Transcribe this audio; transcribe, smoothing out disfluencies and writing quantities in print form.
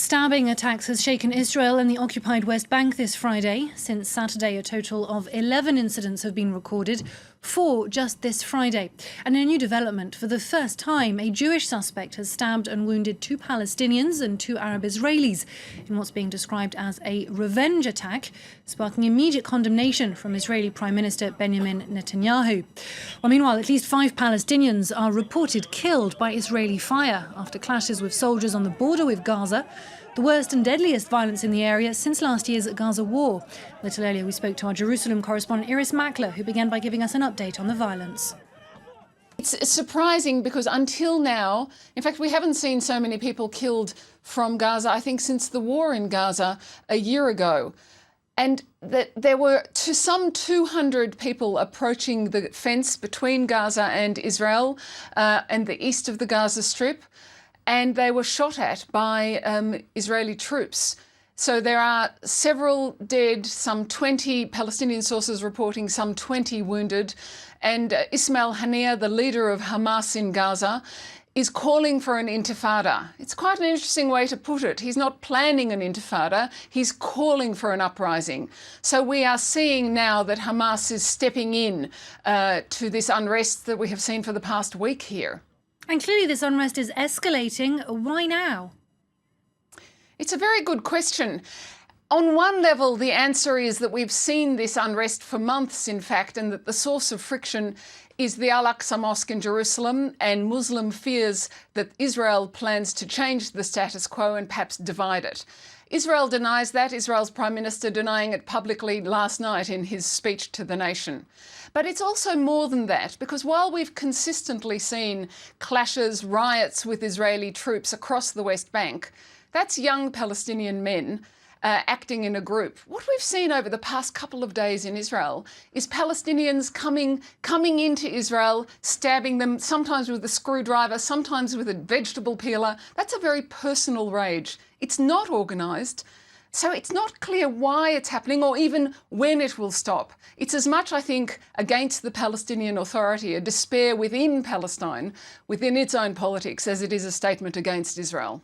Stabbing attacks has shaken Israel and the occupied West Bank this Friday. Since Saturday, a total of 11 incidents have been recorded, 4 just this Friday. And in a new development, for the first time, a Jewish suspect has stabbed and wounded 2 Palestinians and 2 Arab Israelis in what's being described as a revenge attack, sparking immediate condemnation from Israeli Prime Minister Benjamin Netanyahu. Well, meanwhile, at least 5 Palestinians are reported killed by Israeli fire after clashes with soldiers on the border with Gaza, the worst and deadliest violence in the area since last year's Gaza war. A little earlier, we spoke to our Jerusalem correspondent Iris Makler, who began by giving us an update on the violence. It's surprising because until now, in fact, we haven't seen so many people killed from Gaza, I think, since the war in Gaza a year ago. And that there were some 200 people approaching the fence between Gaza and Israel and the east of the Gaza Strip, and they were shot at by Israeli troops. So there are several dead, some 20 Palestinian sources reporting some 20 wounded, and Ismail Haniyeh, the leader of Hamas in Gaza, is calling for an intifada. It's quite an interesting way to put it. He's not planning an intifada, he's calling for an uprising. So we are seeing now that Hamas is stepping in to this unrest that we have seen for the past week here. And clearly this unrest is escalating. Why now? It's a very good question. On one level, the answer is that we've seen this unrest for months, in fact, and that the source of friction is the Al-Aqsa Mosque in Jerusalem and Muslim fears that Israel plans to change the status quo and perhaps divide it. Israel denies that, Israel's Prime Minister denying it publicly last night in his speech to the nation. But it's also more than that, because while we've consistently seen clashes, riots with Israeli troops across the West Bank, that's young Palestinian men acting in a group. What we've seen over the past couple of days in Israel is Palestinians coming into Israel, stabbing them, sometimes with a screwdriver, sometimes with a vegetable peeler. That's a very personal rage. It's not organised, so it's not clear why it's happening or even when it will stop. It's as much, I think, against the Palestinian Authority, a despair within Palestine, within its own politics, as it is a statement against Israel.